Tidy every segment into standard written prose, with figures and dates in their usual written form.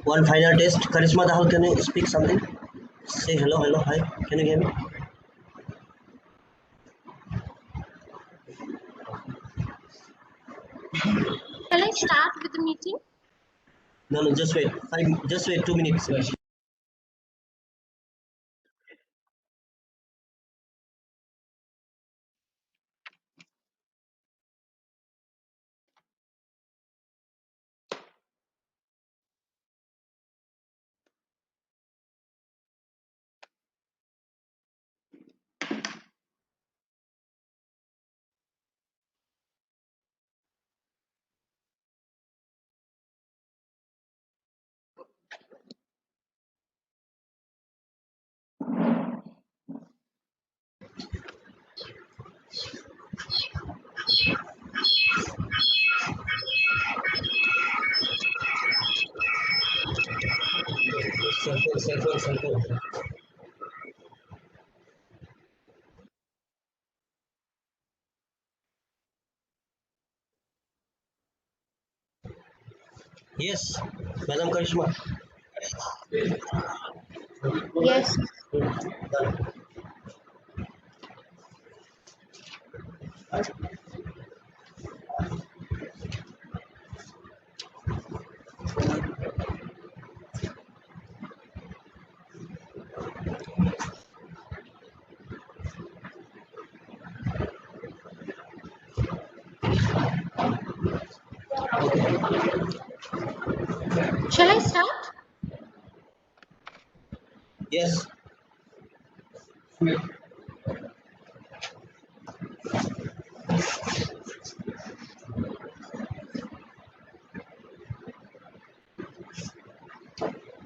One final test. Karishma Dahal, can you speak something? Say hello, hello, hi. Can you hear me? Shall I start with the meeting? No, just wait. Just wait 2 minutes. Cell phone. Yes, Madam Karishma. Yes. Done. Shall I start? Yes.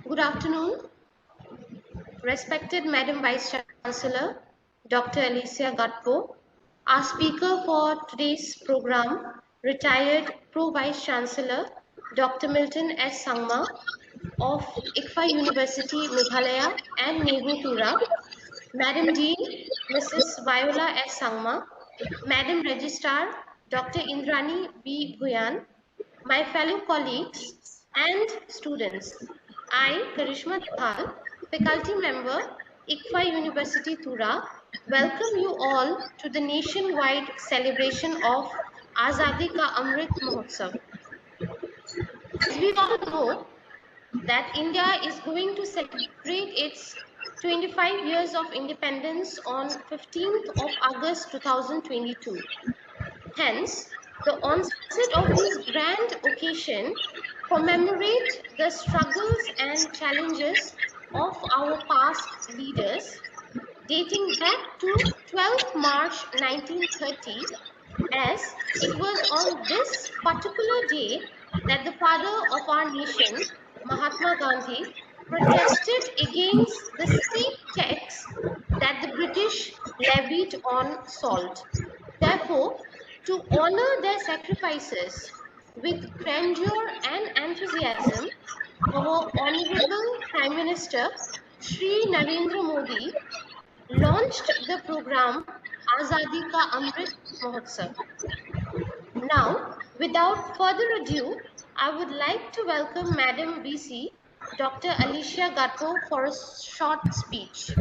Good afternoon, respected Madam Vice Chancellor, Dr. Alicia Gatpo, our speaker for today's program, retired Pro Vice Chancellor, Dr. Milton S. Sangma of ICFA University, Meghalaya and Nehru Tura, Madam Dean, Mrs. Viola S. Sangma, Madam Registrar, Dr. Indrani B. Bhuyan, my fellow colleagues and students. I, Karishma Dhal, faculty member, ICFA University, Tura, welcome you all to the nationwide celebration of Azadi Ka Amrut Mahotsav. As we all know, that India is going to celebrate its 25 years of independence on 15th of August 2022. Hence, the onset of this grand occasion commemorate the struggles and challenges of our past leaders dating back to 12th March 1930, as it was on this particular day that the father of our nation, Mahatma Gandhi, protested against the steep tax that the British levied on salt. Therefore, to honor their sacrifices with grandeur and enthusiasm, our Honorable Prime Minister Shri Narendra Modi launched the program Azadi Ka Amrit Mahotsav. Now, without further ado, I would like to welcome Madam VC, Dr. Alicia Gatto, for a short speech.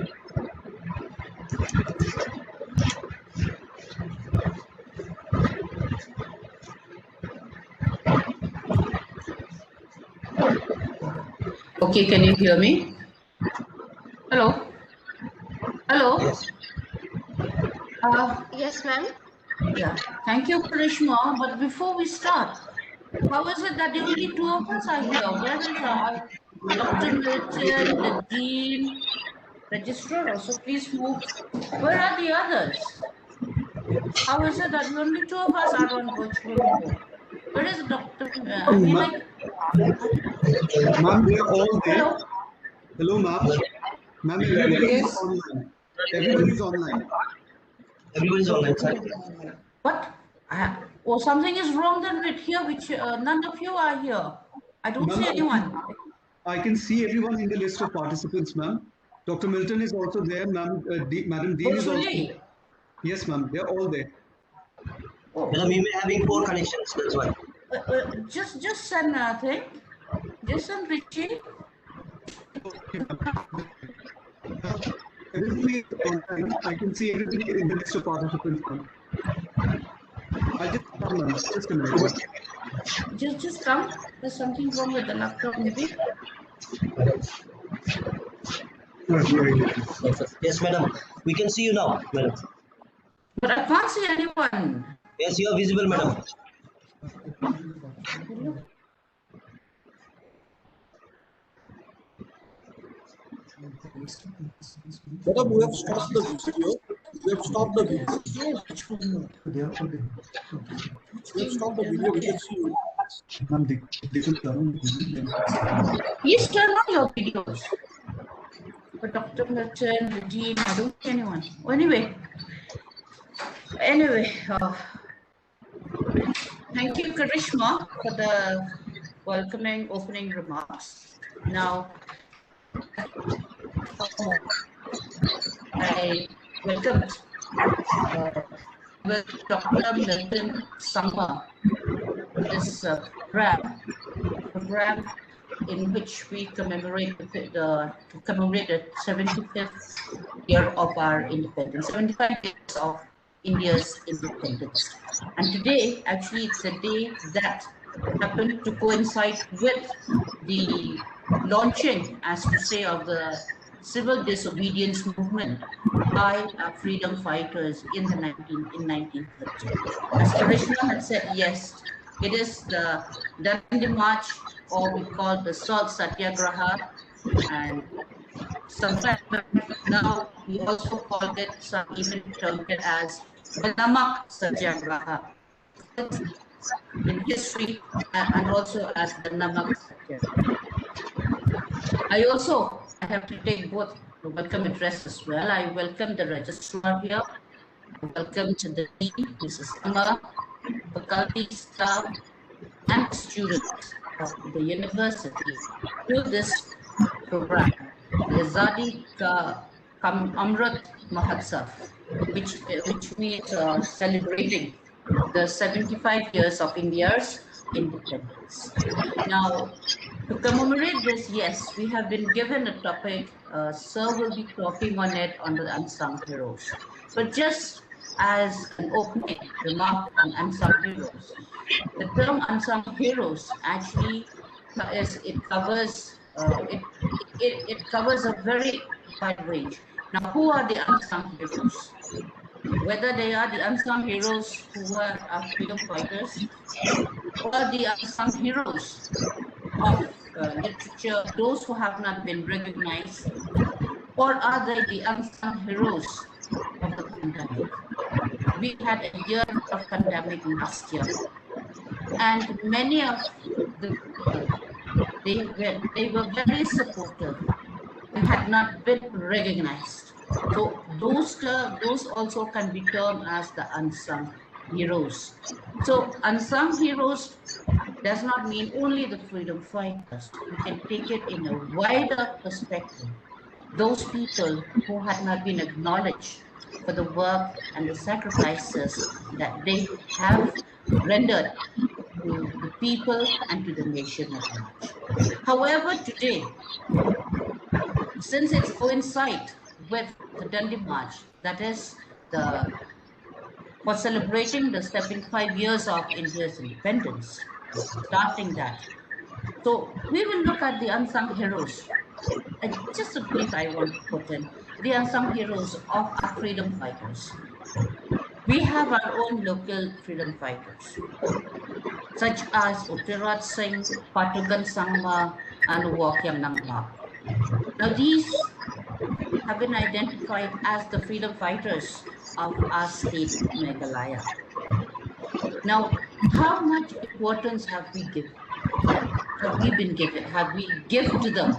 Okay, can you hear me? Hello? Hello? Yes. Yes, ma'am. Yeah, thank you, Karishma. But before we start, how is it that only two of us are here? Where is Dr. Milton, the Dean, Registrar also? Please move. Where are the others? How is it that only two of us are on virtual mode? Where is Dr. I mean, like. Ma'am, they are all there. Hello? Hello, ma'am. Ma'am, everybody is online. Everybody is online. Everybody's online, sir. What? Something is wrong then with here, which none of you are here. I don't see anyone. I can see everyone in the list of participants, ma'am. Dr. Milton is also there, ma'am. Madam Dean is also there. Yes, ma'am. They are all there. Madam, we may having poor connections, that's why. Just send a thing. Jason Richie? Everybody is online. I can see everybody in the list of participants, ma'am. I'll just come, ma'am. Just a minute. Just come. There's something wrong with the laptop, maybe. Yes, madam. We can see you now, madam. But I can't see anyone. Yes, you are visible, madam. Madam, we have stopped the video. We have stopped the video. We have stopped the video. We can see you. Please turn on your videos. But Dr. Milton, the dean, I don't see anyone. Oh, anyway, thank you, Karishma, for the welcoming opening remarks. Now, I welcomed with Dr. Milton Sangma this program in which we commemorate the 75th year of our independence, 75 years of India's independence. And today, actually, it's a day that happened to coincide with the launching, as to say, of the civil disobedience movement by our freedom fighters in 1930. As Karishma had said, yes, it is the Dandi March, or we call the Salt Satyagraha, and sometimes now we also call it, some even term it as the Namak Satyagraha in history, and also as the Namak Satyagraha. I have to take both the welcome address as well. I welcome the registrar here. I welcome to the dean, Mrs. Amma, faculty, staff, and students of the university to this program, the Azadi Amrut Mahotsav, which means celebrating the 75 years of India's independence. Now, to commemorate this, yes, we have been given a topic. Sir will be talking on it on the unsung heroes. But just as an opening remark on unsung heroes, the term unsung heroes actually covers a very wide range. Now, who are the unsung heroes? Whether they are the unsung heroes who were our freedom fighters, or the unsung heroes of literature, those who have not been recognized, or are they the unsung heroes of the pandemic? We had a year of pandemic last year, and many of the people, they were very supportive and had not been recognized. So those also can be termed as the unsung heroes. So unsung heroes does not mean only the freedom fighters. We can take it in a wider perspective. Those people who had not been acknowledged for the work and the sacrifices that they have rendered to the people and to the nation at large. However, today, since it's coincide with the Dandi March, that is for celebrating the 75 years of India's independence, starting that. So we will look at the unsung heroes. And just a brief I want to put in, the unsung heroes of our freedom fighters. We have our own local freedom fighters, such as Uttirat Singh, Patugan Sangma, and Wokyam Nangma. Now these have been identified as the freedom fighters of our state, Meghalaya. Now, how much importance have we given? Have we been given? Have we given to them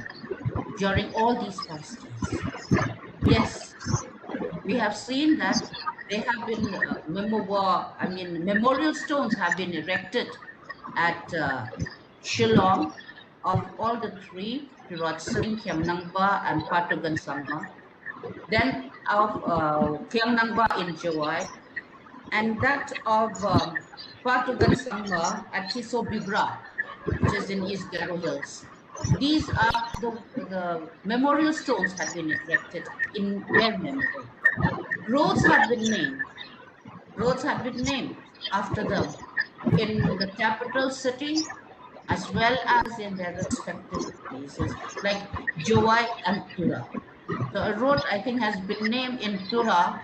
during all these past years? Yes, we have seen that they have been memorial stones have been erected at Shillong of all the three, Tirot Singh, Khiam Nangba, and Patugan Sangma. Then of Khiam Nangba in Jawai, and that of Patugan Sangma at Tiso Bibra, which is in East Garo Hills. these are the memorial stones have been erected in their memory. Roads have been named. Roads have been named after them in the capital city as well as in their respective places like Jowai and Tura. So a road I think has been named in Tura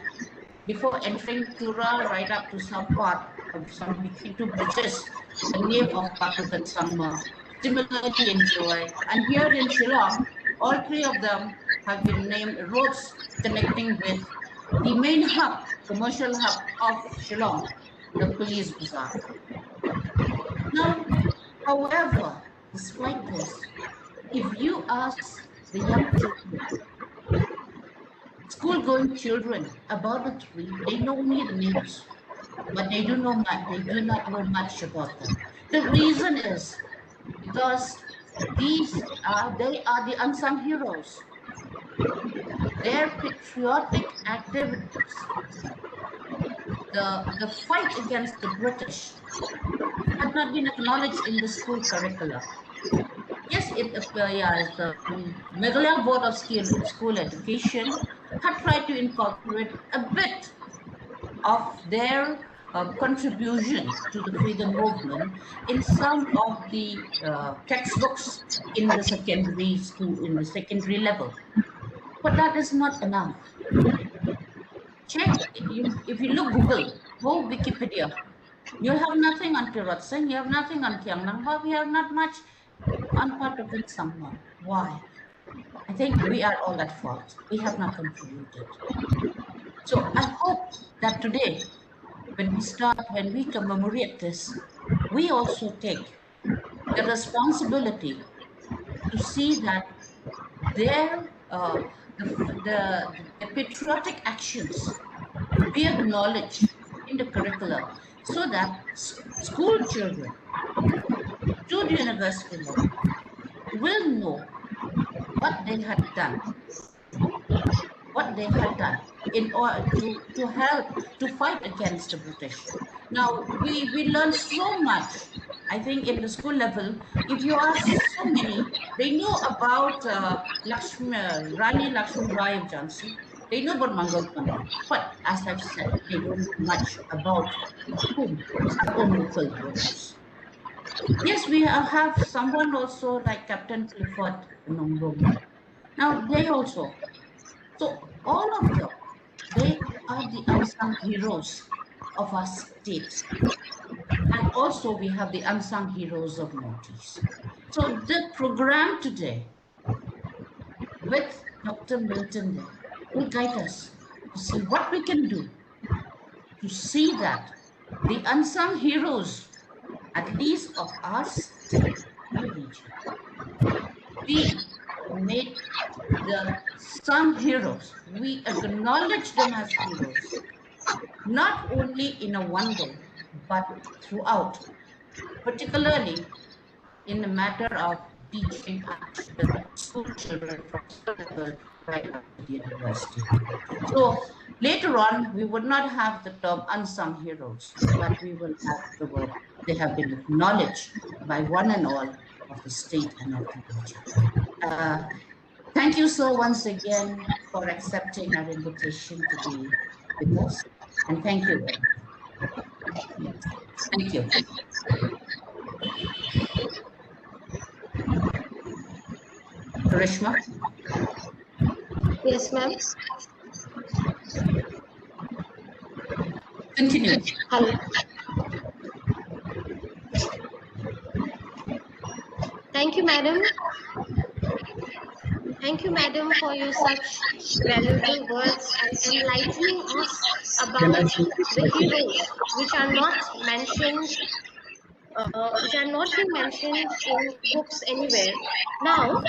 before entering Tura right up to some part of some between two bridges, the name of Patagat Sangma. Similarly in Jowai and here in Shillong, all three of them have been named roads connecting with the main hub, commercial hub of Shillong, the Police Bazaar. Now, however, despite this, if you ask the young children, school-going children about the tree, they know only the names, but they do not know much about them. The reason is because they are the unsung heroes. Their patriotic activities, the fight against the British, had not been acknowledged in the school curricula. Yes, the Meghalaya Board of School Education had tried to incorporate a bit of their contribution to the freedom movement in some of the textbooks in the secondary school, in the secondary level. But that is not enough. Check, if you look Google, go Wikipedia, you'll have nothing on Tirat Singh, you have nothing on Kiang Nangba, we have not much on Patagat Sangma. Why? I think we are all at fault. We have not contributed. So I hope that today, when we commemorate this, we also take the responsibility to see that their the patriotic actions be acknowledged in the curricula so that school children to the university level will know what they had done, in order to help to fight against the British. Now we learn so much. I think in the school level, if you ask so many, they know about Rani Lakshmi Bai of Jhansi. They know about Mangal Pandit. But as I've said, they don't know much about whom our own local heroes. Yes, we have someone also like Captain Clifford Nongrom. Now they also. So all of them, they are the unsung heroes of our state. And also we have the unsung heroes of Northeast. So the program today with Dr. Milton there will guide us to see what we can do to see that the unsung heroes, at least of our state and the region, we made the some heroes. We acknowledge them as heroes, not only in a one day, but throughout, particularly in the matter of teaching the school children from school level right up to the university. So later on, we would not have the term unsung heroes, but we will have the word they have been acknowledged by one and all of the state and of the region. Thank you so once again for accepting our invitation to be with us. And thank you. Thank you. Karishma? Yes, ma'am. Continue. Hello. Thank you, madam. Thank you, madam, for your such valuable words and enlightening us about the heroes which are not mentioned, which are not being mentioned in books anywhere. Now,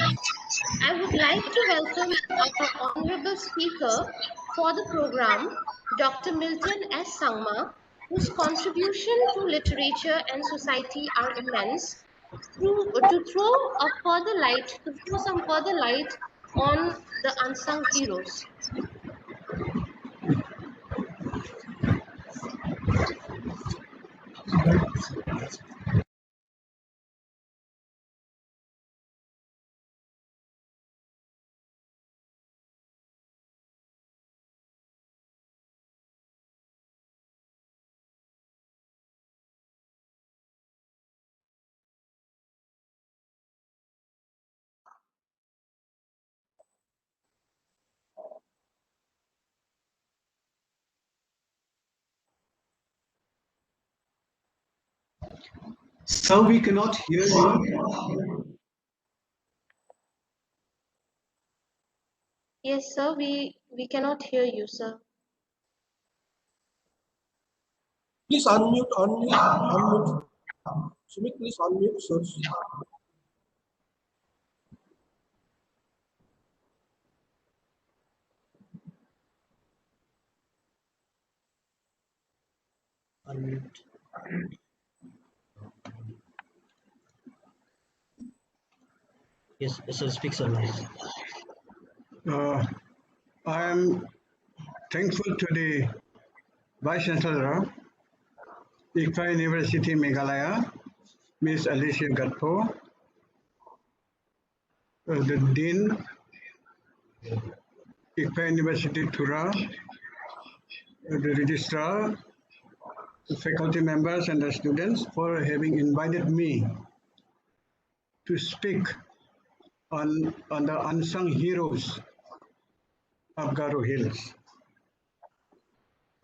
I would like to welcome our honorable speaker for the program, Dr. Milton S. Sangma, whose contribution to literature and society are immense, to throw some further light on the unsung heroes. Sir, we cannot hear you. Yes, sir, we cannot hear you, sir. Please unmute. Sumit, please unmute, sir. Unmute. Yes, sir, speak, sir. I am thankful to the Vice Chancellor, ICFA University Meghalaya, Ms. Alicia Gatpo, the Dean, ICFA University Tura, the Registrar, the faculty members and the students for having invited me to speak on the unsung heroes of Garo Hills.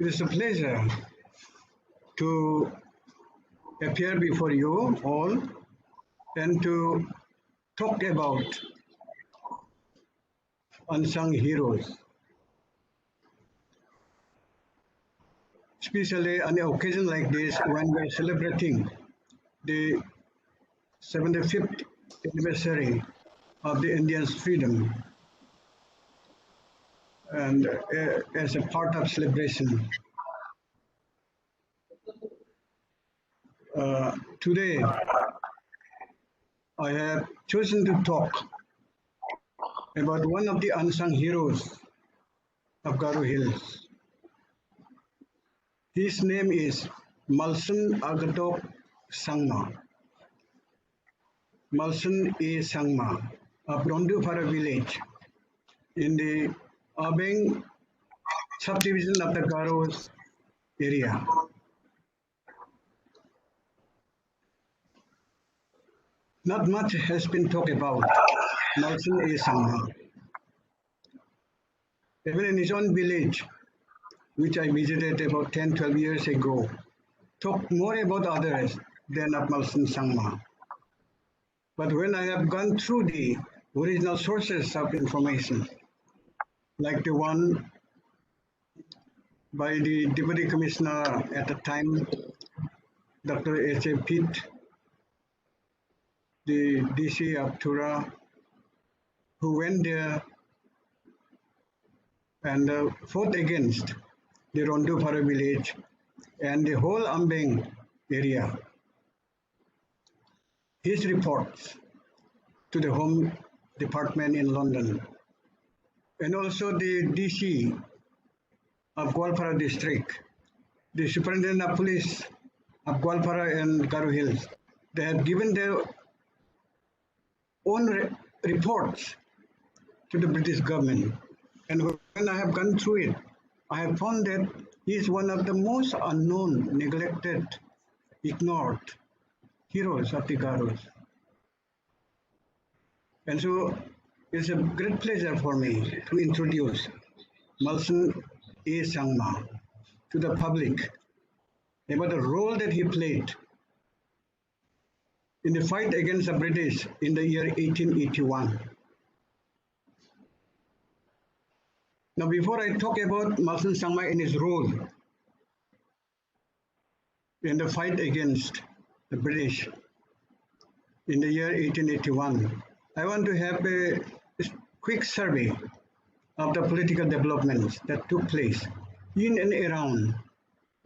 It is a pleasure to appear before you all and to talk about unsung heroes, especially on an occasion like this when we're celebrating the 75th anniversary of the Indians' freedom. And as a part of celebration, today I have chosen to talk about one of the unsung heroes of Garo Hills. His name is Malsun Agatok Sangma. Malsun A. Sangma of Rondupara village in the Abeng subdivision of the Garos area. Not much has been talked about Malsun A. Sangma. Even in his own village, which I visited about 10, 12 years ago, talked more about others than of Malsun Sangma. But when I have gone through the original sources of information, like the one by the Deputy Commissioner at the time, Dr. H.A. Pitt, the DC of Tura, who went there and fought against the Rondupara village and the whole Ambeng area. His reports to the Home Department in London and also the DC of Gwalpara district, the Superintendent of Police of Gwalpara and Garo Hills, they have given their own reports to the British government. And when I have gone through it, I have found that he is one of the most unknown, neglected, ignored heroes of the Garos. And so it's a great pleasure for me to introduce Malsun A. Sangma to the public about the role that he played in the fight against the British in the year 1881. Now, before I talk about Malsun Sangma and his role in the fight against the British in the year 1881, I want to have a quick survey of the political developments that took place in and around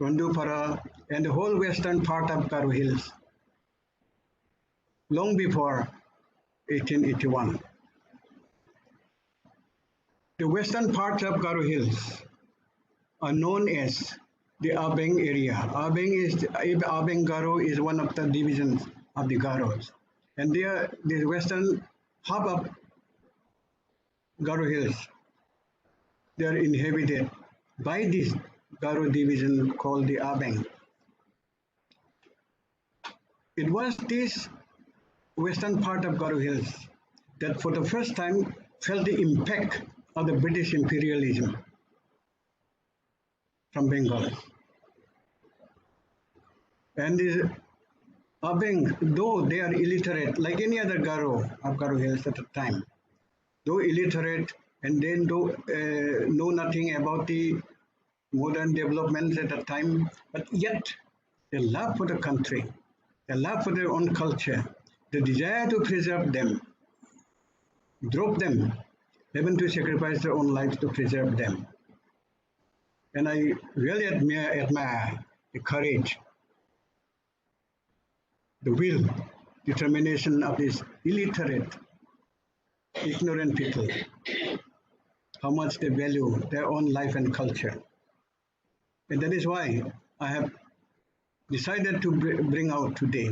Rondupara and the whole western part of Garo Hills long before 1881. The western parts of Garo Hills are known as the Abeng area. Abeng Garo is one of the divisions of the Garos. And the western hub of Garo Hills, they are inhabited by this Garo division called the Abeng. It was this western part of Garo Hills that for the first time felt the impact of the British imperialism from Bengal. And Abeng, though they are illiterate, like any other Garo of Garo Hills at the time, though illiterate and then know nothing about the modern developments at the time, but yet the love for the country, the love for their own culture, the desire to preserve them, drove them even to sacrifice their own lives to preserve them. And I really admire the courage, the will, determination of these illiterate, ignorant people, how much they value their own life and culture. And that is why I have decided to bring out today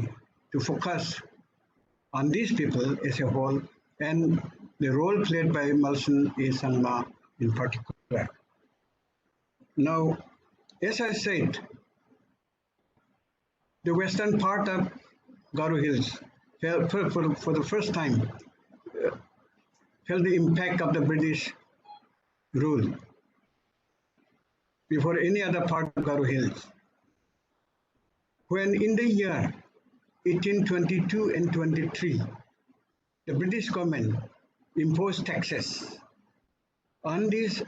to focus on these people as a whole and the role played by Malson A. Sangma in particular. Now, as I said, the western part of Garo Hills for the first time felt the impact of the British rule before any other part of Garo Hills. When in the year 1822 and 23, the British government imposed taxes on these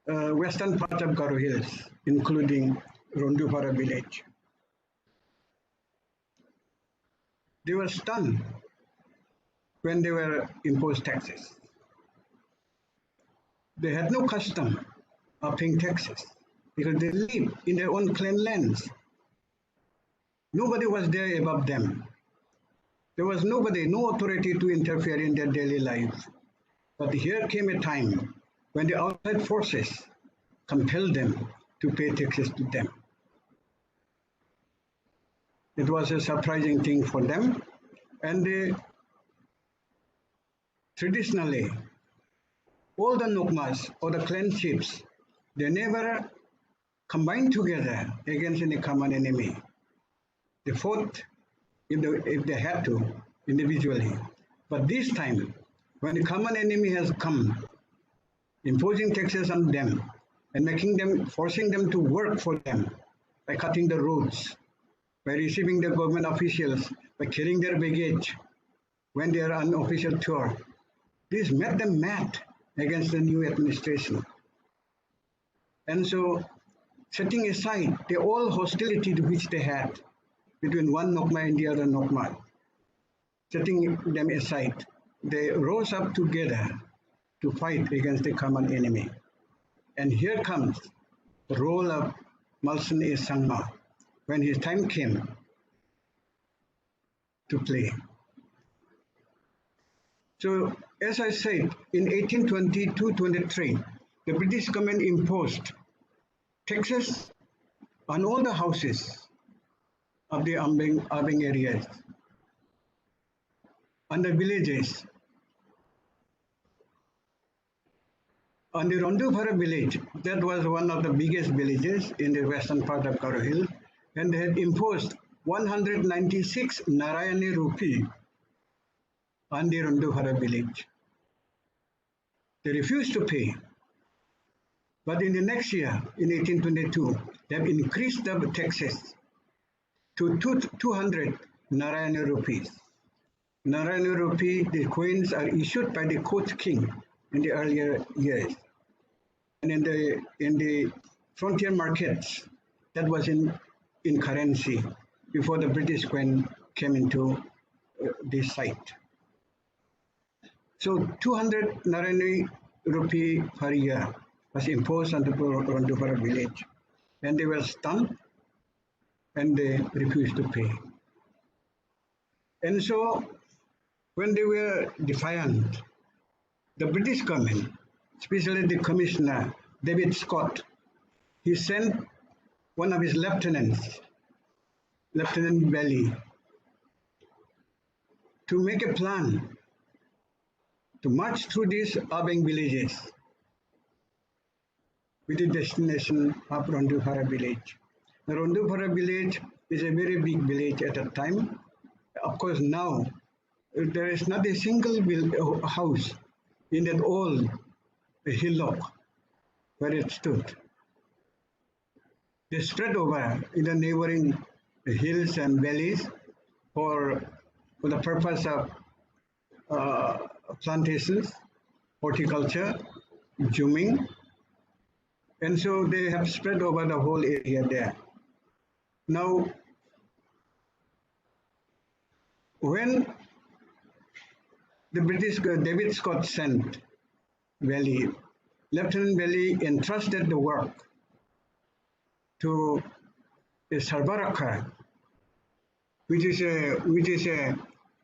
western part of Garo Hills, including Rondupara village. They were stunned when they were imposed taxes. They had no custom of paying taxes because they lived in their own clan lands. Nobody was there above them. There was nobody, no authority to interfere in their daily life. But here came a time when the outside forces compelled them to pay taxes to them. It was a surprising thing for them, and traditionally, all the Nukmas or the clan chiefs, they never combined together against any common enemy. They fought if they had to, individually. But this time, when the common enemy has come, imposing taxes on them and forcing them to work for them by cutting the roads, by receiving the government officials, by carrying their baggage when they are on official tour. This made them mad against the new administration. And so, setting aside the old hostility which they had between one Nokma and the other Nokma, setting them aside, they rose up together to fight against the common enemy. And here comes the role of Malson A. Sangma when his time came to play. So, as I said, in 1822-23, the British government imposed taxes on all the houses of the Abeng areas, on the villages. On the Rondupara village, that was one of the biggest villages in the western part of Garo Hill, and they had imposed 196 Narayani rupee on the Rondupara village. They refused to pay. But in the next year, in 1822, they have increased the taxes to 200 Narayani rupees. Narayani rupee, the coins are issued by the court king in the earlier years. And in the frontier markets, that was in currency before the British coin came into this site. So 200 Narayani rupee per year was imposed on the Rondupara village. And they were stunned and they refused to pay. And so when they were defiant, the British government, especially the commissioner, David Scott, he sent one of his lieutenants, Lieutenant Bailey, to make a plan to march through these Abeng villages with the destination of Rondupara village. The Rondupara village is a very big village at that time. Of course, now there is not a single house in that old hillock where it stood. They spread over in the neighboring hills and valleys for, for the purpose of plantations, horticulture, zooming, and so they have spread over the whole area there. Now, when the British David Scott sent Valley, Lieutenant Valley entrusted the work to a Sarbarakar, which is a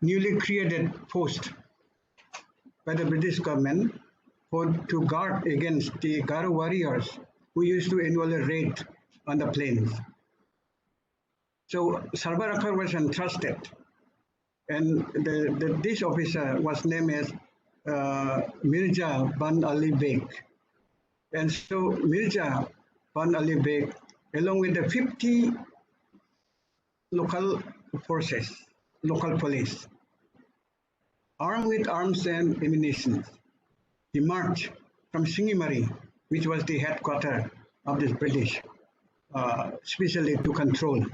newly created post by the British government to guard against the Garo warriors who used to annually raid on the plains. So Sarbarakar was entrusted, and this officer was named as Mirza Ban Ali Beg. And so Mirza Ban Ali Beg, along with the 50 local forces, local police, armed with arms and ammunition, he marched from Singimari, which was the headquarters of the British, especially to control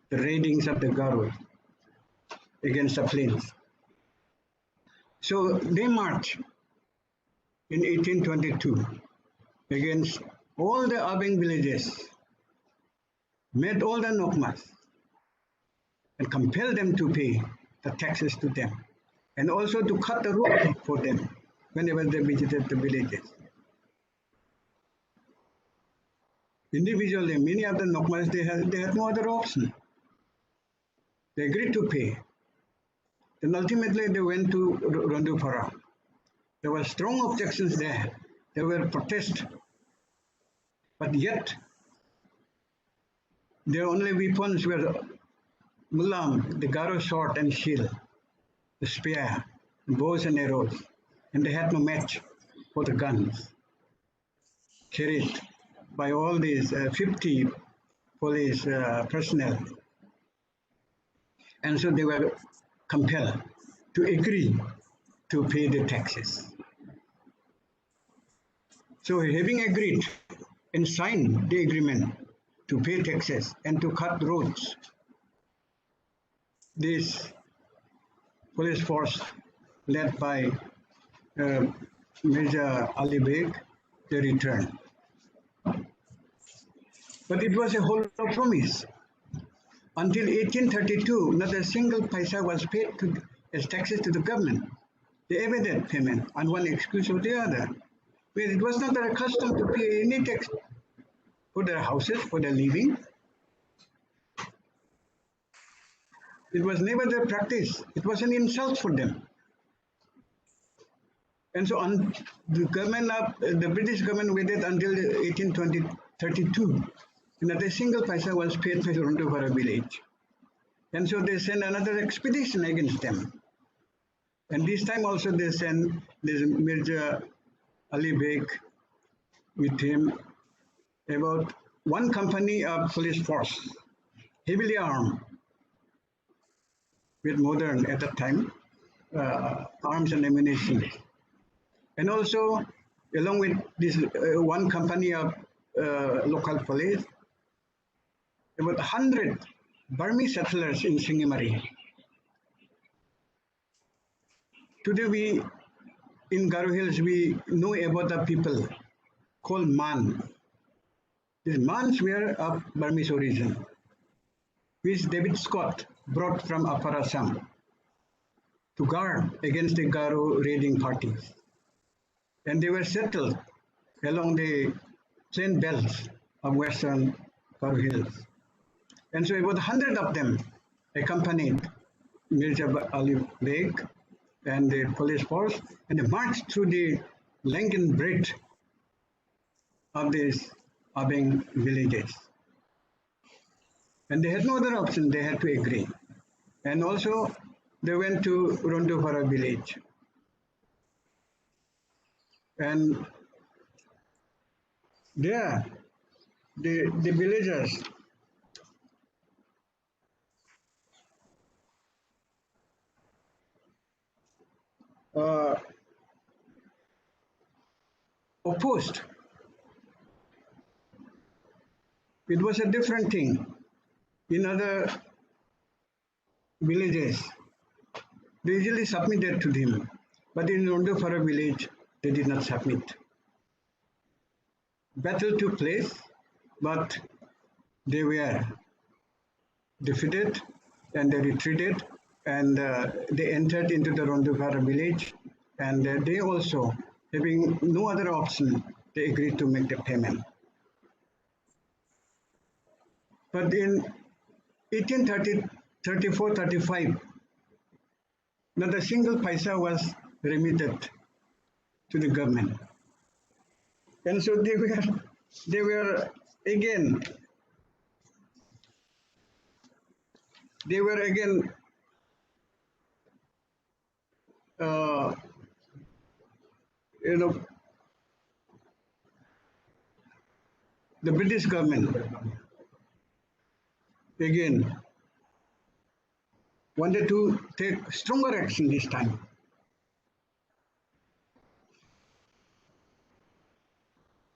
the raidings of the Garo against the plains. So they marched in 1822 against all the Abeng villages, made all the Nokmas, and compelled them to pay the taxes to them, and also to cut the road for them whenever they visited the villages. Individually, many of the Nokmas, they had no other option. They agreed to pay. Then ultimately they went to Rondupara. There were strong objections there. There were protests. But yet, their only weapons were Mulam, the Garo sword and shield, the spear, bows and arrows, and they had no match for the guns carried by all these 50 police personnel. And so they were compelled to agree to pay the taxes. So having agreed and signed the agreement to pay taxes and to cut roads, this police force led by Mirza Ali Beg, they returned. But it was a hollow promise. Until 1832, not a single paisa was paid as taxes to the government. They evaded payment on one excuse or the other. But it was not their custom to pay any tax for their houses, for their living. It was never their practice. It was an insult for them. And so the government of the British government waited until 1832. Not a single paisa was paid to Rondupara village. And so they sent another expedition against them. And this time also they sent this Mirza Ali Beg with him, about one company of police force, heavily armed with modern, at that time, arms and ammunition. And also, along with this one company of local police, about 100 Burmese settlers in Singimari. Today in Garo Hills, we know about the people called Man. These Mans were of Burmese origin, which David Scott brought from Upper Assam to guard against the Garo raiding parties. And they were settled along the plain belts of western Garo Hills. And so about 100 of them accompanied Mirza Ali Beg and the police force, and they marched through the length and breadth of these Abeng villages. And they had no other option, they had to agree. And also, they went to Rondupara village. And there, the villagers opposed. It was a different thing. In other villages, they usually submitted to him. But in Rondofara village, they did not submit. Battle took place, but they were defeated and they retreated and they entered into the Rondofara village and they also, having no other option, they agreed to make the payment. But in 1834-35, not a single paisa was remitted to the government. And so they were again uh, you know, the British government again wanted to take stronger action this time.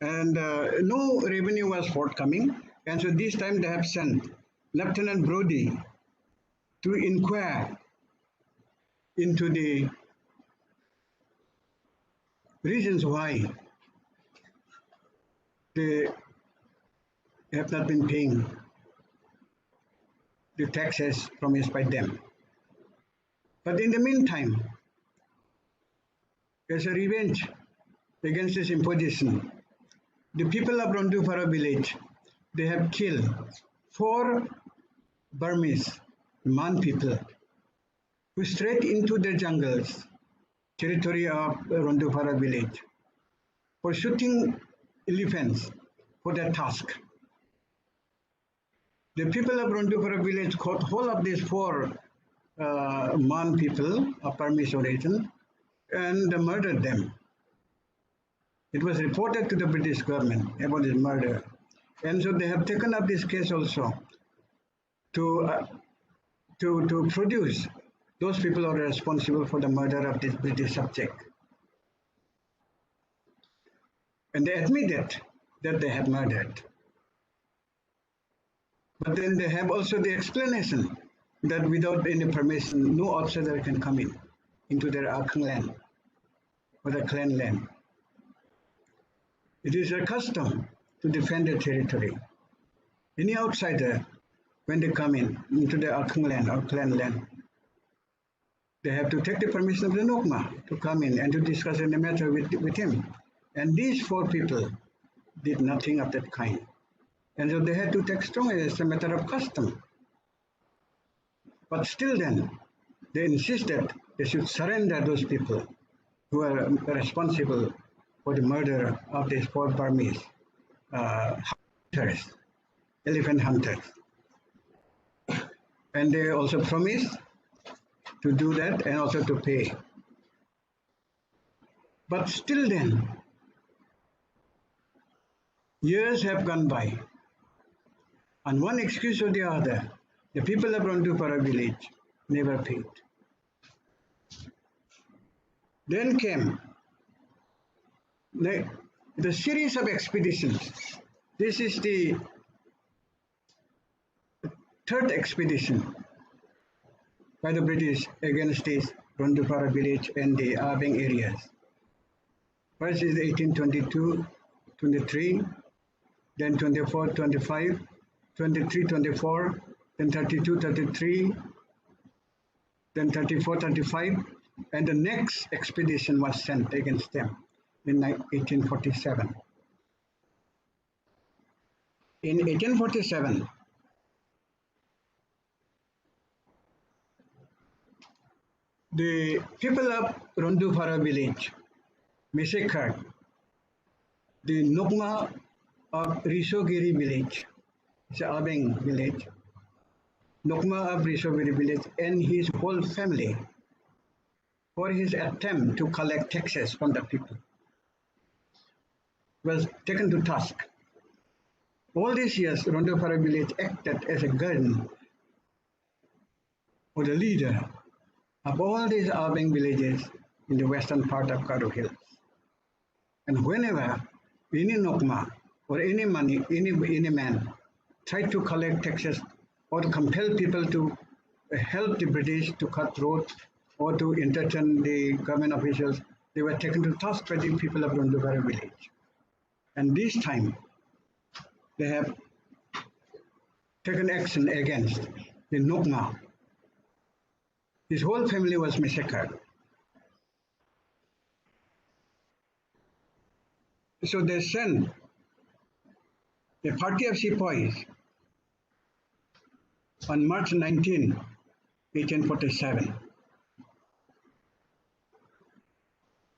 And no revenue was forthcoming. And so this time they have sent Lieutenant Brodie to inquire into the reasons why they have not been paying the taxes promised by them. But in the meantime, as a revenge against this imposition, the people of Rondufara village, they have killed 4 Burmese Man people who strayed into the jungles, territory of Rondufara village, for shooting elephants for their task. The people of Rondufara village caught hold of these 4 Man people of Burmese origin and murdered them. It was reported to the British government about this murder. And so they have taken up this case also to produce those people who are responsible for the murder of this British subject. And they admitted that they have murdered. But then they have also the explanation that without any permission, no outsider can come into their Akang land or the clan land. It is their custom to defend their territory. Any outsider, when they come into the Akang land or clan land, they have to take the permission of the Nokma to come in and to discuss any matter with him. And these 4 people did nothing of that kind. And so they had to take strong as a matter of custom. But still then, they insisted they should surrender those people who are responsible for the murder of these 4 Burmese hunters, elephant hunters. And they also promised to do that and also to pay. But still then, years have gone by. On one excuse or the other, the people of Rondufara village never paid. Then came the series of expeditions. This is the 3rd expedition by the British against this Rondufara village and the Abeng areas. First is 1822-23, then 24-25, 23-24, then 32-33, then 34-35, and the next expedition was sent against them in 1847. In 1847, the people of Rondufara village massacred the Nokma of Risogiri village, it's Abeng village, Nokma of Risogiri village and his whole family for his attempt to collect taxes from the people. Was taken to task. All these years, Rondufara village acted as a guardian or the leader of all these Abeng villages in the western part of Karo Hills. And whenever any Nokma or any man tried to collect taxes or to compel people to help the British to cut roads or to entertain the government officials. They were taken to task by the people of Ronduvara village. And this time, they have taken action against the Nukma. His whole family was massacred. So they sent a party of sepoys on March 19, 1847.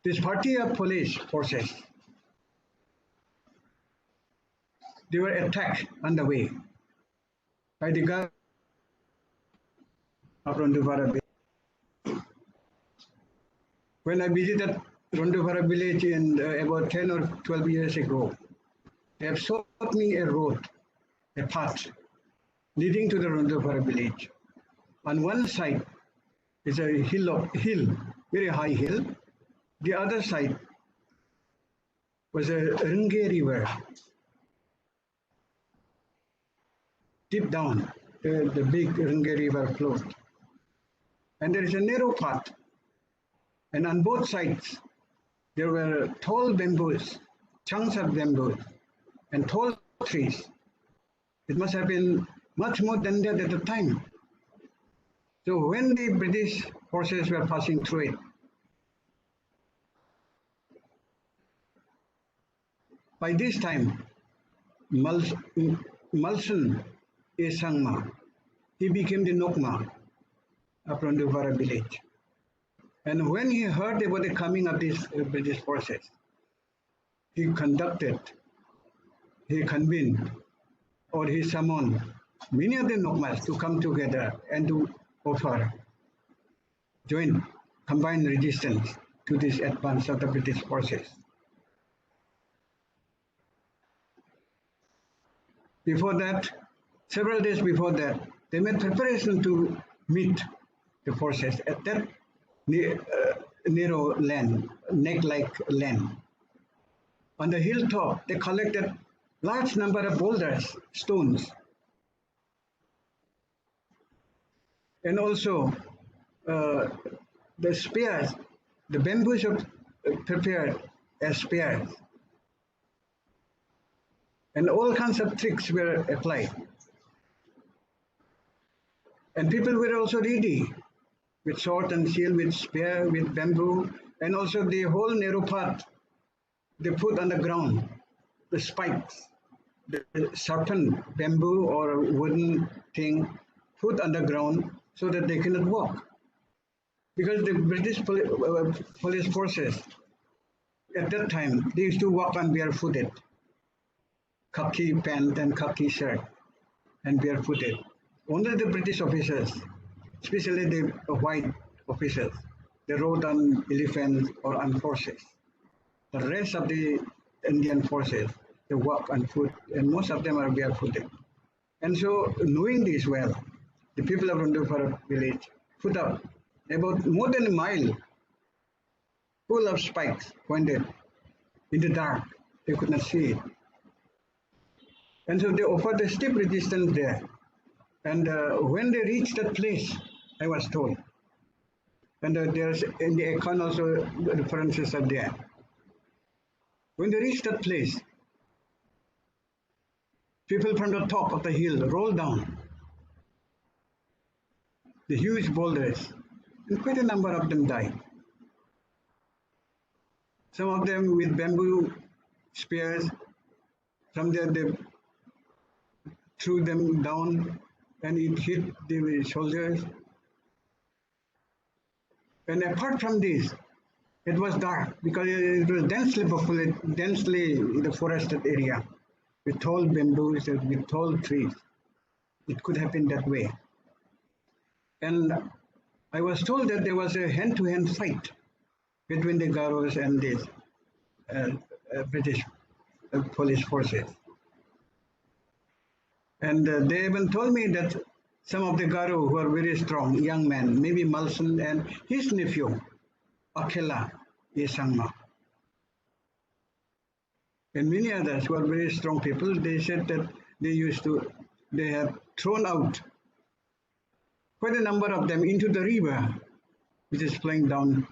This party of police forces, they were attacked on the way by the guard of Ronduvara. When I visited Ronduvara village in about 10 or 12 years ago, they have showed me a road, a path leading to the Ronduvara village. On one side is a hill, very high hill. The other side was a Ringe river. Deep down, the big Ringe river flowed. And there is a narrow path. And on both sides, there were tall bamboos, chunks of bamboo, and tall trees. It must have been much more than that at the time. So when the British forces were passing through it, by this time, Malson A. Sangma, he became the Nokma of Ronduvara village. And when he heard about the coming of these British forces, he convened, or he summoned many of the Nokmas to come together and to offer combined resistance to this advance of the British forces. Before that, several days before that, they made preparation to meet the forces at that narrow land, neck-like land. On the hilltop, they collected large number of boulders, stones, and also the spears, the bamboos are prepared as spears. And all kinds of tricks were applied. And people were also ready with sword and shield, with spear, with bamboo, and also the whole narrow path they put on the ground, the spikes, the sharpened bamboo or wooden thing put on the ground so that they cannot walk. Because the British police forces at that time, they used to walk on barefooted, khaki pant and khaki shirt, and barefooted. Only the British officers, especially the white officers, they rode on elephants or on horses. The rest of the Indian forces, they walk on foot, and most of them are barefooted. And so, knowing this well, the people of Ronduvara village put up about more than a mile full of spikes pointed in the dark. They could not see it. And so they offered a steep resistance there. And when they reached that place, I was told, and there's in the account also the references are there. When they reached that place, people from the top of the hill rolled down the huge boulders, and quite a number of them died. Some of them with bamboo spears, from there they threw them down and it hit the soldiers. And apart from this, it was dark because it was densely populated, densely in the forested area with tall bamboos and with tall trees. It could have been that way. And I was told that there was a hand-to-hand fight between the Garos and the British police forces. And they even told me that some of the Garo who are very strong, young men, maybe Malson and his nephew, Akela Yesangma, and many others who are very strong people, they said that they had thrown out quite a number of them into the river, which is flowing down.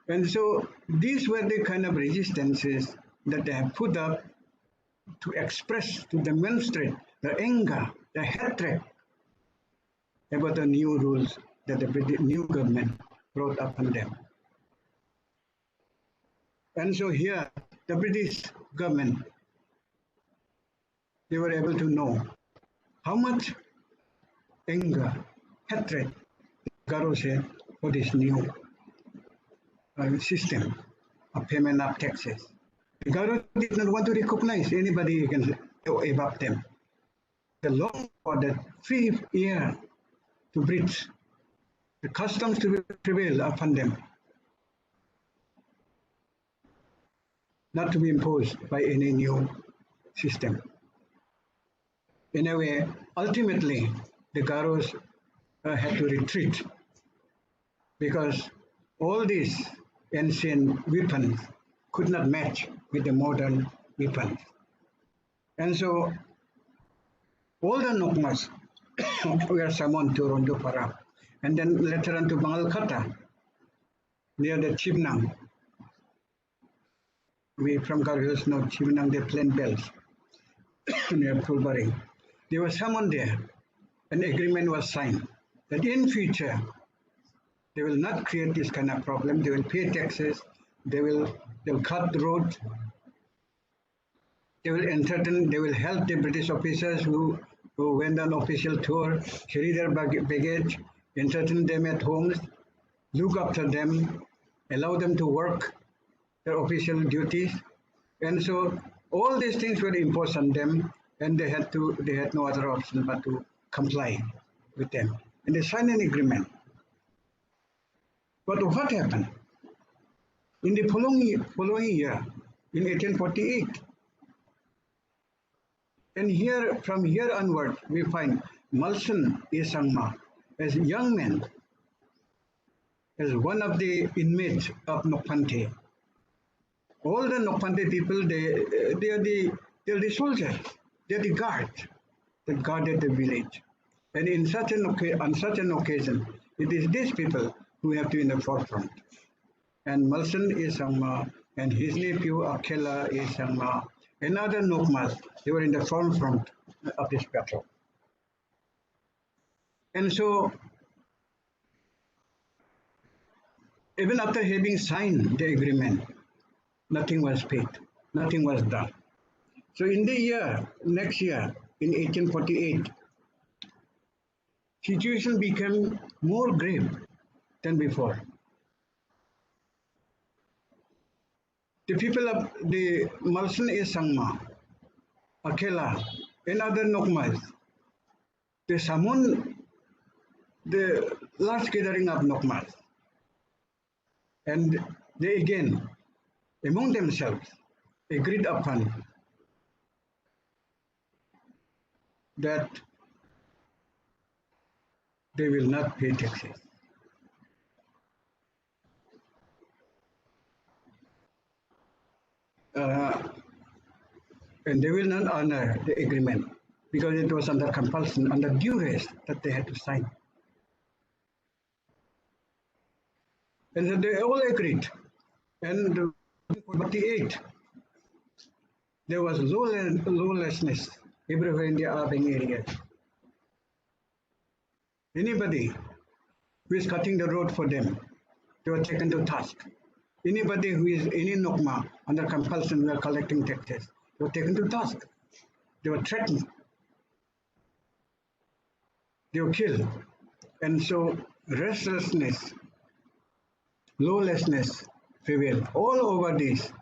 And so these were the kind of resistances that they have put up to express, to demonstrate the anger, the hatred about the new rules that the new government brought upon them. And so here, the British government, they were able to know how much anger, hatred Garos had for this new system of payment of taxes. The Garos did not want to recognize anybody against above them. They longed for that free air to breathe, the customs to prevail upon them, not to be imposed by any new system. In a way, ultimately, the Garos had to retreat because all these ancient weapons could not match with the modern weapons. And so all the Nokmas were summoned to Rondo Para, and then later on to Bangalkata, near the Chibnang. We from Garo Hills know Chibnang, the plain bells, near Pulbari. They were summoned there. An agreement was signed that in future they will not create this kind of problem. They will pay taxes. They'll cut the road. They will entertain. They will help the British officers who went on official tour, carry their baggage, entertain them at homes, look after them, allow them to work their official duties, and so all these things were imposed on them, and they had no other option but to comply with them. And they signed an agreement. But what happened? In the following year, in 1848, and here from here onward, we find Malson E. Sangma as a young man, as one of the inmates of Nokpante. All the Nokpante people, they are the soldiers, they are the guards that guarded the village. And on such an occasion, it is these people who have to be in the forefront. And Malson E. Sangma and his nephew Akela E. Sangma and other Nokmas, they were in the forefront of this battle. And so, even after having signed the agreement, nothing was paid, nothing was done. So in the next year, in 1848, situation became more grave than before. The people of the Malson E. Sangma, Akela, and other Nokmas, they summoned the large gathering of Nokmas. And they again, among themselves, agreed upon that they will not pay taxes. And they will not honor the agreement because it was under compulsion, under duress that they had to sign. And so they all agreed. And in 1948, there was lawlessness everywhere in the urban areas. Anybody who is cutting the road for them, they were taken to task. Anybody who is any Nokma under compulsion were collecting taxes, they were taken to task. They were threatened. They were killed. And so restlessness, lawlessness prevailed all over these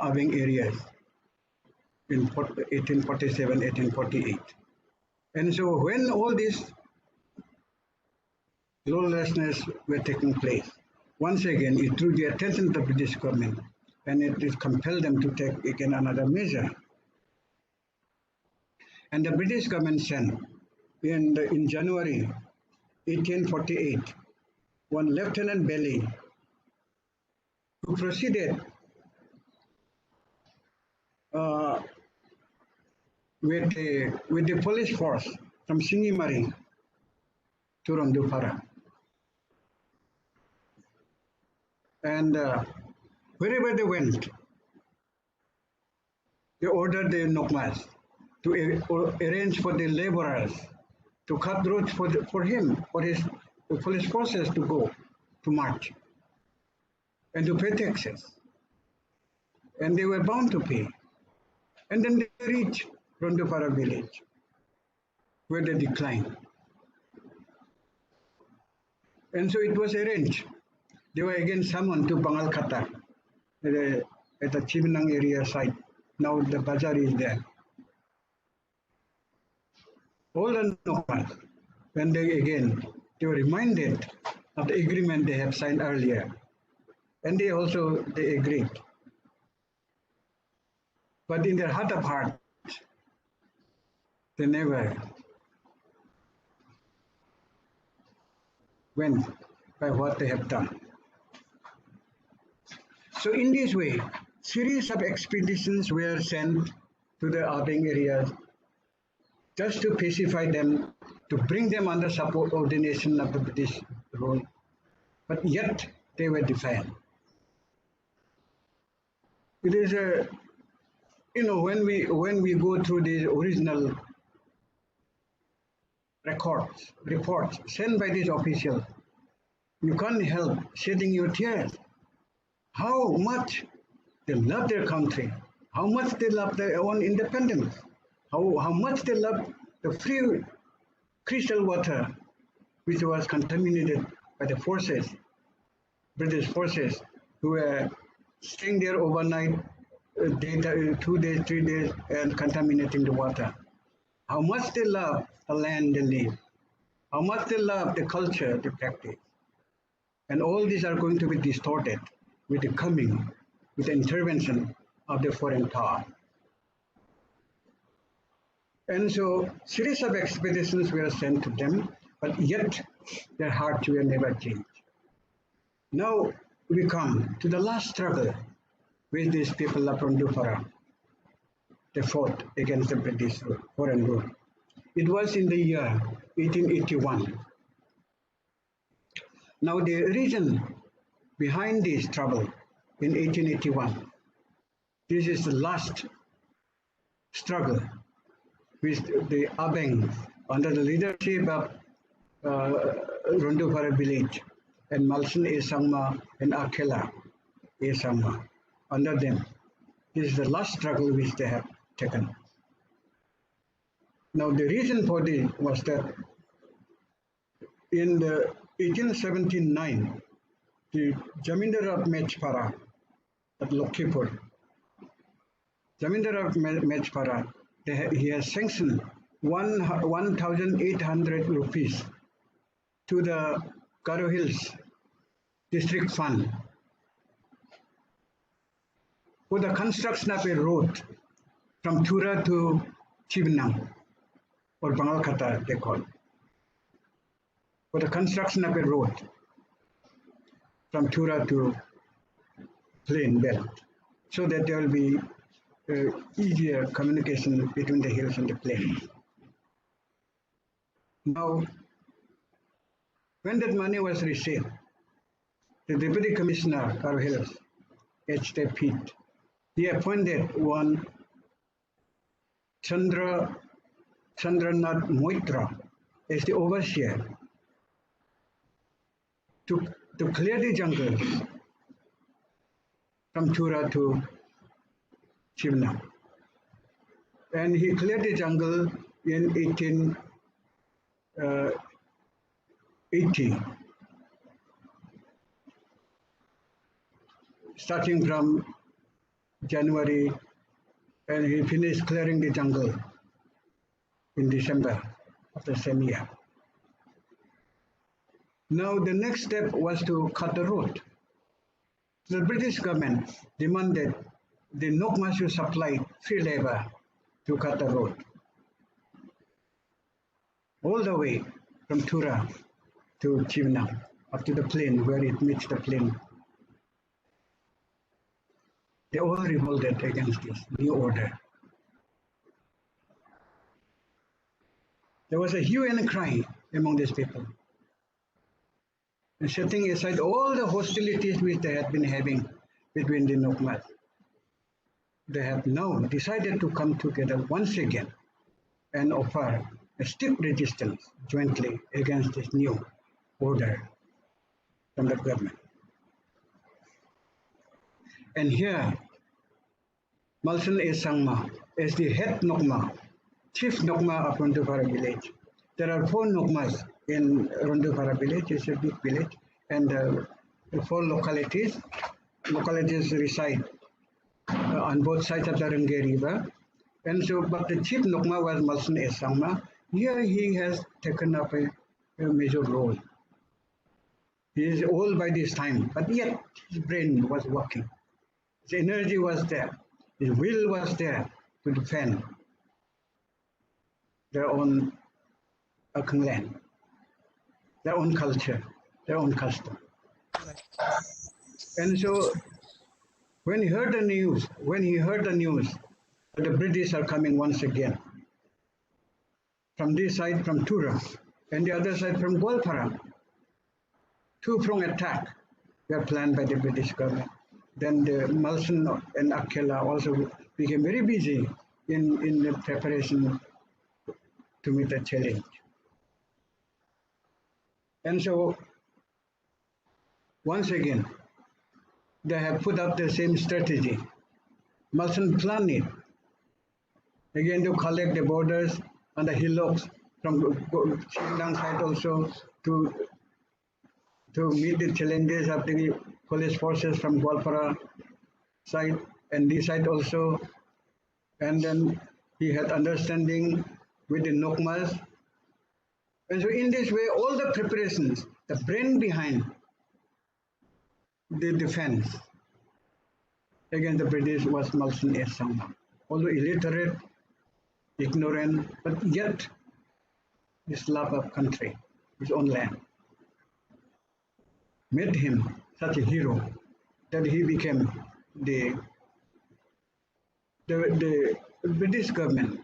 urban areas in 1847, 1848. And so when all this lawlessness were taking place, once again it drew the attention of the British government, and it compelled them to take again another measure. And the British government sent in January 1848 one Lieutenant Bailey, who proceeded with the police force from Singimari to Rondupara. And wherever they went, they ordered the Nokmas to arrange for the laborers to cut roads for him, for his forces to go to march and to pay taxes. And they were bound to pay. And then they reached Rondupara village, where they declined. And so it was arranged. They were again summoned to Bangalkata at the Chibnang area site. Now the bazaar is there. All the Nokmas, when they were reminded of the agreement they had signed earlier. And they agreed. But in their heart of hearts, they never went by what they have done. So in this way, series of expeditions were sent to the Abeng areas just to pacify them, to bring them under subordination of the British rule. But yet they were defiant. It is when we go through the original reports sent by these officials, you can't help shedding your tears. How much they love their country, how much they love their own independence, how much they love the free crystal water which was contaminated by the forces, British forces, who were staying there overnight, 2 days, 3 days, and contaminating the water. How much they love the land they live, how much they love the culture they practice. And all these are going to be distorted with the intervention of the foreign power. And so series of expeditions were sent to them, but yet their hearts were never changed. Now we come to the last struggle with these people of Rondupara. They fought against the British foreign rule. It was in the year 1881. Now the reason behind this trouble in 1881, this is the last struggle with the Abeng under the leadership of Rondupara village and Malsun A. Sangma and Akela A. Sangma. Under them, this is the last struggle which they have taken. Now the reason for this was that in the 1879, the Jamindar of Mechpara at Lokhipur, Jamindar of Mechpara, he has sanctioned 1,800 rupees to the Garo Hills District Fund for the construction of a road from Tura to Chibnang, or Bangalkata they call it, for the construction of a road from Tura to Plain Belt, so that there will be easier communication between the hills and the plains. Now, when that money was received, the Deputy Commissioner of Hills, H.T. Pitt, he appointed one Chandranath Moitra as the overseer to clear the jungles from Tura to Chibnang. And he cleared the jungle in 1880, starting from January, and he finished clearing the jungle in December of the same year. Now the next step was to cut the road. The British government demanded the Nokmas should supply free labor to cut the road all the way from Tura to Chibnang up to the plain where it meets the plain. They all revolted against this new order. There was a hue and a cry among these people. And setting aside all the hostilities which they had been having between the Nokmas, they have now decided to come together once again and offer a stiff resistance jointly against this new order from the government. And here, Malsun A. Sangma is the head Nokma, chief Nokma of Rondupara village. There are 4 Nokmas in Rondupara village. It's a big village, and the 4 localities reside on both sides of the Rangge River. And so, but the chief Nokma was Malsun A. Sangma. Here he has taken up a major role. He is old by this time, but yet his brain was working. His energy was there. His will was there to defend their own Akhang land, their own culture, their own custom. And so when he heard the news that the British are coming once again, from this side from Tura, and the other side from Golpara, 2-pronged attack were planned by the British government. Then the Malsun and Akela also became very busy in the preparation to meet the challenge. And so, once again, they have put up the same strategy. Malsun planned it, again to collect the borders and the hillocks from Xingdang side also to meet the challenges of the police forces from Golpara side and this side also. And then he had understanding with the Nokmas. And so in this way, all the preparations, the brain behind the defense against the British was Malsun A. Sangma. Although illiterate, ignorant, but yet his love of country, his own land, made him such a hero that he became the British government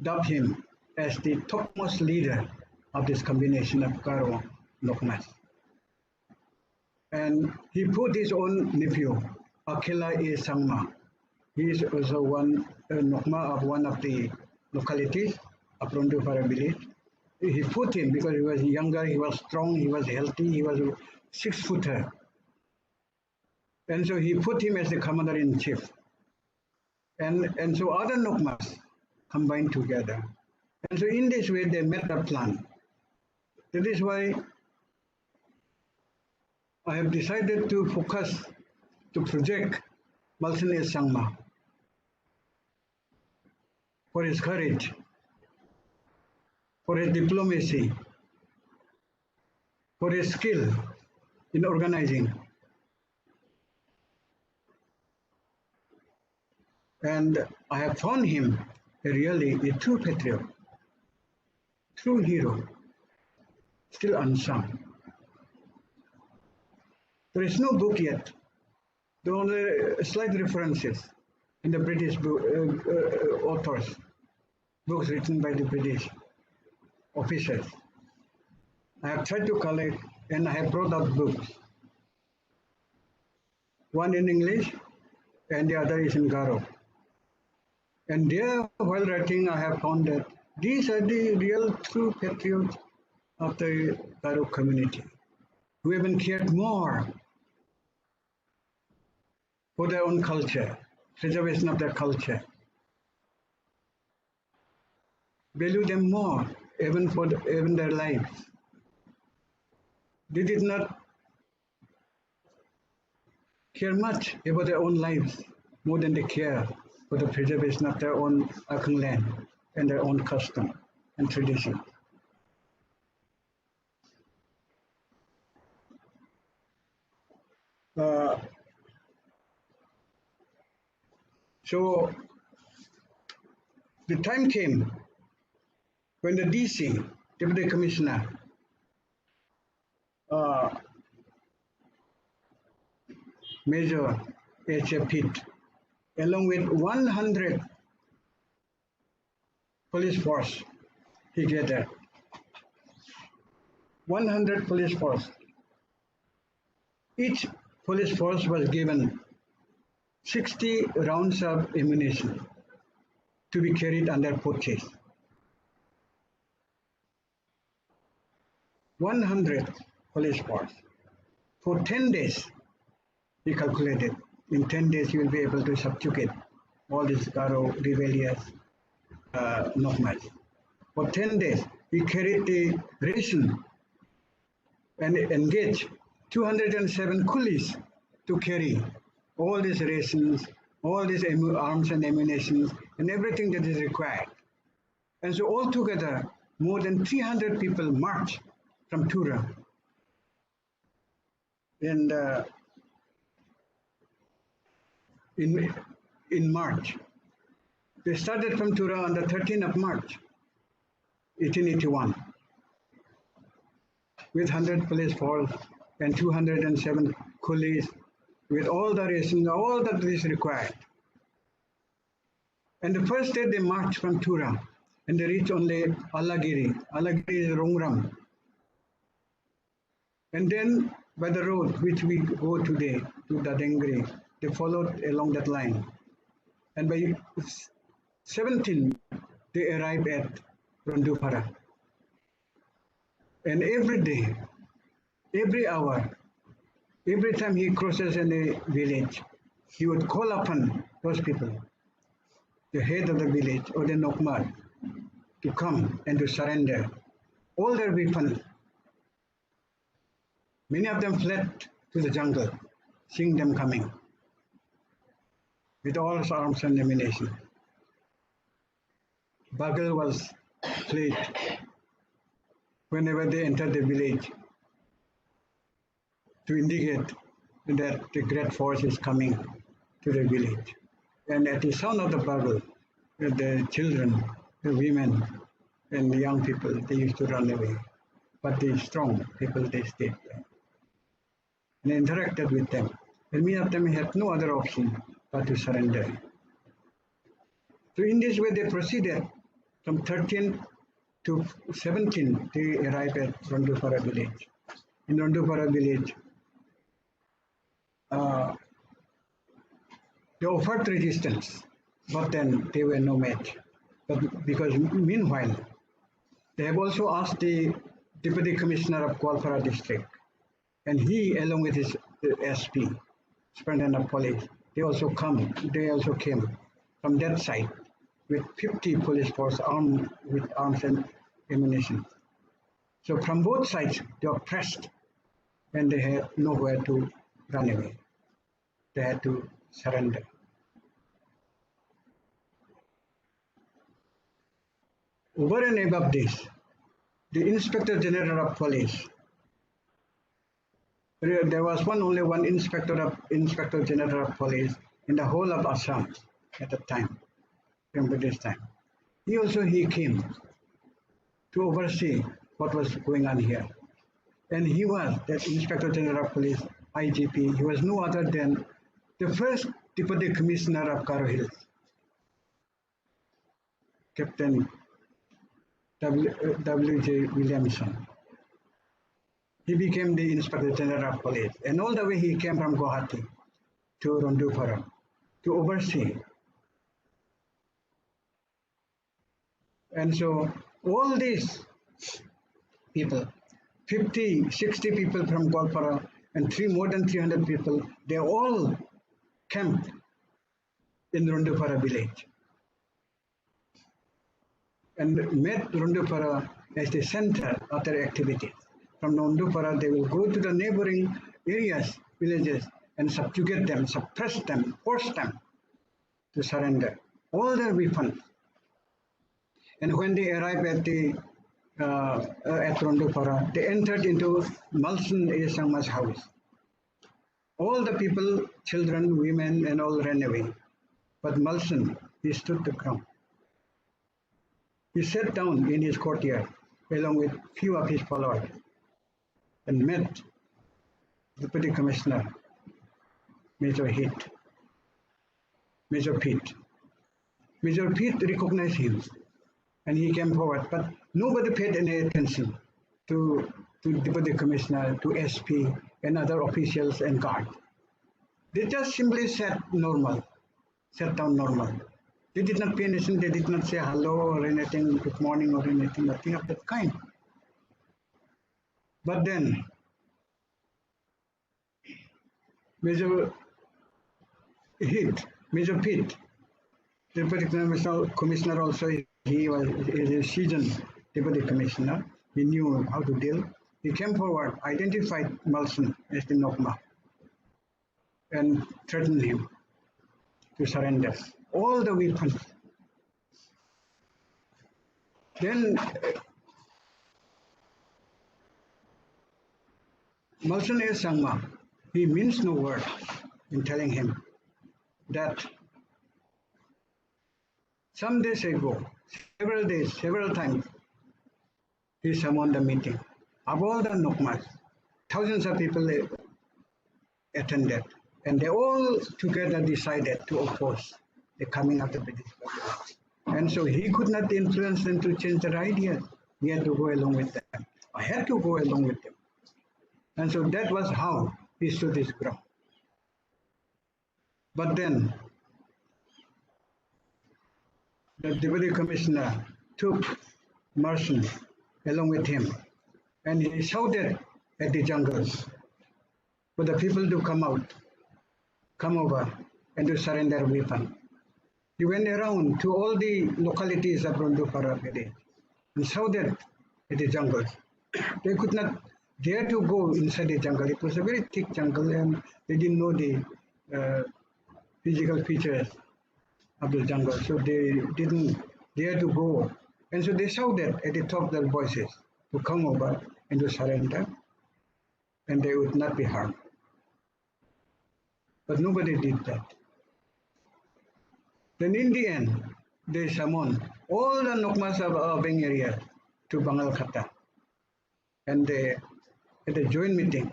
dubbed him as the topmost leader of this combination of Garo Nokmas. And he put his own nephew, Akela A. Sangma. He is also one Nokma of one of the localities of Rondupara village. He put him because he was younger, he was strong, he was healthy, he was a 6-footer. And so he put him as the commander-in-chief. And so other Nokmas combined together. And so in this way they made a plan. That is why I have decided to focus, to project Malsun A. Sangma for his courage, for his diplomacy, for his skill in organizing. And I have found him really a true patriot, true hero, still unsung. There is no book yet. There are only slight references in the British authors, books written by the British officers. I have tried to collect and I have brought out books. One in English and the other is in Garo. And there, while writing, I have found that these are the real true patriots of the Garo community who even cared more for their own culture, preservation of their culture. Value them more, even their lives. They did not care much about their own lives more than they care for the preservation of their own Akhang land and their own custom and tradition. So the time came when the DC, Deputy Commissioner, Major H.A. Pitt, along with 100 police force he gathered 100 police force. Each police force was given 60 rounds of ammunition to be carried under purchase. 100 police force. For 10 days, he calculated. In 10 days, you will be able to subjugate all these Garo rebellious Nomads. For 10 days, he carried the ration and engaged 207 coolies to carry all these rations, all these arms and ammunition, and everything that is required. And so altogether, more than 300 people marched from Tura. And in March, they started from Tura on the 13th of March, 1881, with 100 police force and 207 coolies, with all the rations, all that is required. And the first day they marched from Tura, and they reached only Alagiri. Alagiri is Rongram. And then by the road which we go today to Dadengri, they followed along that line. And by 17, they arrived at Rondupara. And every day, every hour, every time he crosses any village, he would call upon those people, the head of the village or the Nokmar, to come and to surrender all their weapons. Many of them fled to the jungle, seeing them coming with all arms and ammunition. Bugle was played whenever they entered the village to indicate that the great force is coming to the village. And at the sound of the bugle, the children, the women, and the young people, they used to run away. But the strong people, they stayed there and interacted with them. And many of them had no other option but to surrender. So in this way, they proceeded from 13 to 17, they arrived at Rondupara village. In Rondupara village, they offered resistance, but then they were no match. But because meanwhile, they have also asked the Deputy Commissioner of Gwalpara district, and he, along with his SP, Superintendent of Police, they also came from that side with 50 police force armed with arms and ammunition. So from both sides, they were pressed, and they had nowhere to run away. They had to surrender. Over and above this, the Inspector General of Police, there was only one Inspector General of Police in the whole of Assam at the time, from British time. He came to oversee what was going on here. And he was, that Inspector General of Police, IGP, he was no other than the first Deputy Commissioner of Garo Hills, Captain W.J. Williamson. He became the Inspector General of Police. And all the way he came from Guwahati to Rondupara to oversee. And so all these people, 50, 60 people from Gwalpara and more than 300 people, they all camped in Rondupara village and made Rondupara as the center of their activities. From Rondupara, they will go to the neighboring areas, villages, and subjugate them, suppress them, force them to surrender all their weapons. And when they arrived at Rondupara, they entered into Malsun A. Sangma's house. All the people, children, women, and all ran away. But Malsun, he stood the ground. He sat down in his courtyard along with few of his followers and met the Deputy Commissioner, Major Pete. Major Pete recognized him and he came forward, but nobody paid any attention to Deputy Commissioner, to SP, and other officials and guards. They just simply sat down normal. They did not pay attention, they did not say hello or anything, good morning or anything, nothing of that kind. But then, Major Pitt, Deputy Commissioner also, he was a seasoned Deputy Commissioner. He knew how to deal. He came forward, identified Malson as the Nokma, and threatened him to surrender all the weapons. Then Malson A. Sangma, he means no word in telling him that some days ago, several times, he summoned a meeting of all the Nokmas. Thousands of people attended, and they all together decided to oppose the coming of the British government. And so he could not influence them to change their ideas. He had to go along with them. I had to go along with them. And so that was how he stood his ground. But then the Deputy Commissioner took Merson along with him, and he shouted at the jungles for the people to come over, and to surrender weapons. He went around to all the localities of Rondupara village and shouted at the jungles. They could not dare to go inside the jungle. It was a very thick jungle, and they didn't know the physical features of the jungle, so they didn't dare to go. And so they shouted at the top of their voices to come over and to surrender, and they would not be harmed. But nobody did that. Then in the end, they summoned all the Nokmas of Abeng area to Bangal Khata, and they had a joint meeting.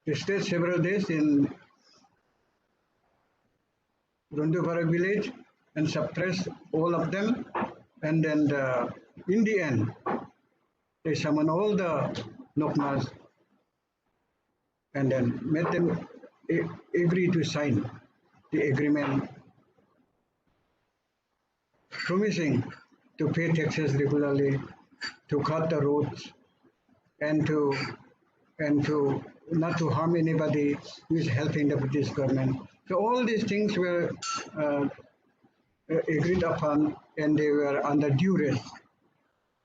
They stayed several days in Rondupara village and suppressed all of them, and then in the end, they summoned all the Nokmas and then made them agree to sign the agreement, promising to pay taxes regularly, to cut the roads, and to not to harm anybody who is helping the British government. So all these things were agreed upon, and they were under duress.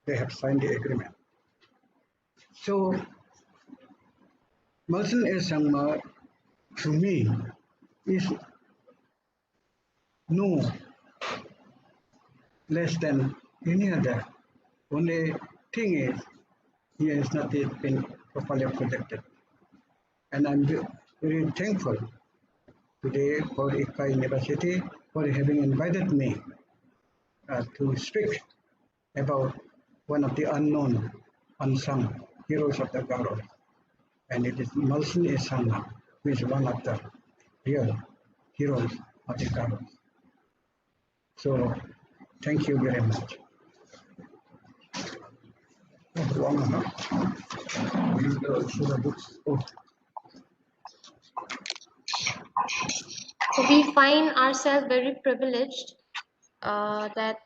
They have signed the agreement. So Malson A. Sangma, to me, is no less than any other. Only thing is, he has not yet been properly protected. And I'm very thankful today for ICFA University for having invited me to speak about one of the unknown, unsung heroes of the Garo. And it is Malson A. Sangma, who is one of the real heroes of the Garo. So, thank you very much. We find ourselves very privileged that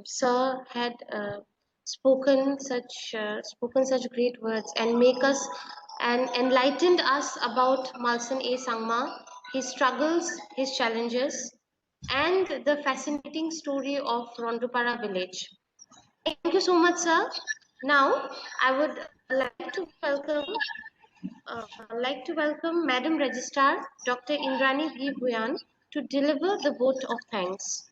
Sir had spoken such great words and make us and enlightened us about Malson A. Sangma, his struggles, his challenges, and the fascinating story of Rondupara village. Thank you so much, sir. Now, I would like to welcome Madam Registrar, Dr. Indrani B. Bhuyan, to deliver the vote of thanks.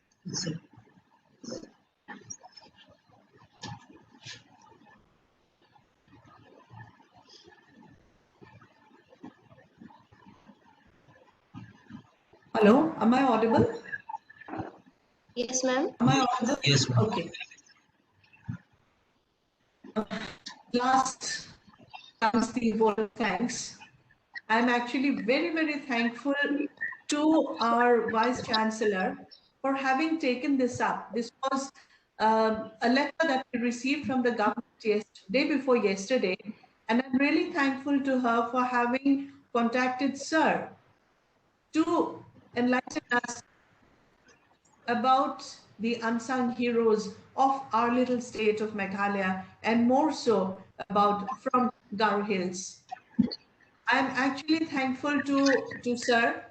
Hello, am I audible? Yes, ma'am. Am I audible? Yes, ma'am. Okay. Last comes the vote of thanks. I'm actually very, very thankful to our Vice Chancellor for having taken this up. This was a letter that we received from the government day before yesterday, and I'm really thankful to her for having contacted Sir to enlighten us about the unsung heroes of our little state of Meghalaya, and more so about from Garo Hills. I'm actually thankful to Sir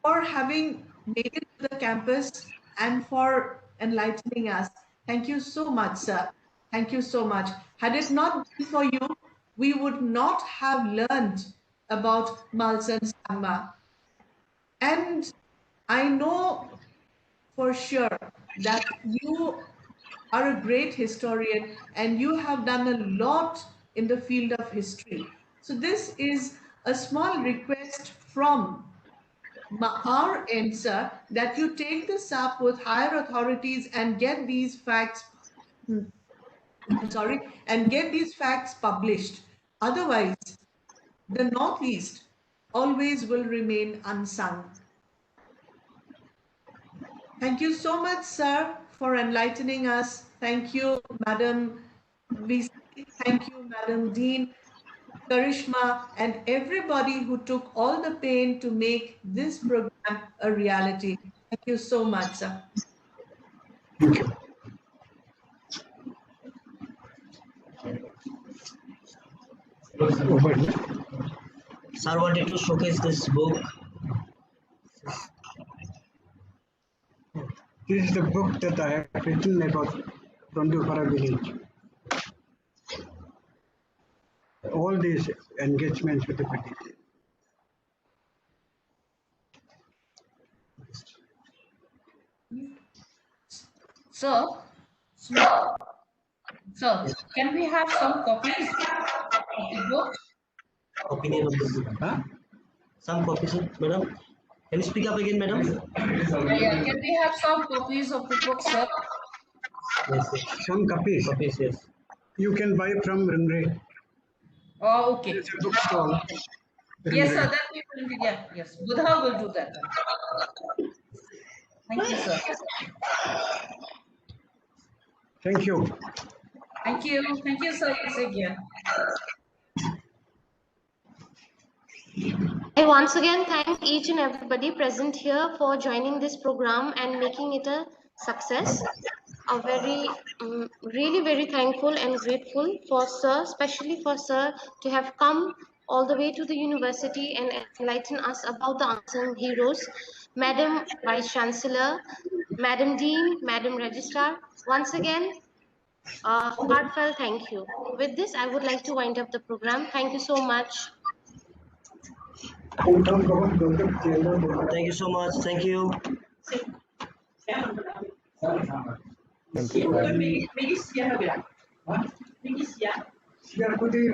for having made it to the campus and for enlightening us. Thank you so much, sir. Thank you so much. Had it not been for you, we would not have learned about Malsan Sangma. And I know for sure that you are a great historian and you have done a lot in the field of history. So this is a small request from our answer that you take this up with higher authorities and get these facts, and get these facts published. Otherwise, the Northeast always will remain unsung. Thank you so much, sir, for enlightening us. Thank you, Madam VC. Thank you, Madam Dean, Karishma, and everybody who took all the pain to make this program a reality. Thank you so much, sir. Sir wanted to showcase this book. This is the book that I have written about Tondupara village. All these engagements with the British. Sir, can we have some copies of the book? Opinion of the book. Huh? Some copies, madam. Can you speak up again, madam? Yeah, can we have some copies of the book, sir? Yes, yes. Some copies. Copies, yes. You can buy from Ringre. Oh, okay. It's a bookstall. Yes, sir, that we will, yeah, yes. Buddha will do that. Thank you, sir. Thank you. Thank you. Thank you, sir, once again. I once again thank each and everybody present here for joining this program and making it a success. A very, really very thankful and grateful for Sir, especially for Sir, to have come all the way to the university and enlighten us about the unsung heroes. Madam Vice Chancellor, Madam Dean, Madam Registrar, once again, heartfelt thank you. With this, I would like to wind up the program. Thank you so much. Thank you so much. Thank you. Siapa dia?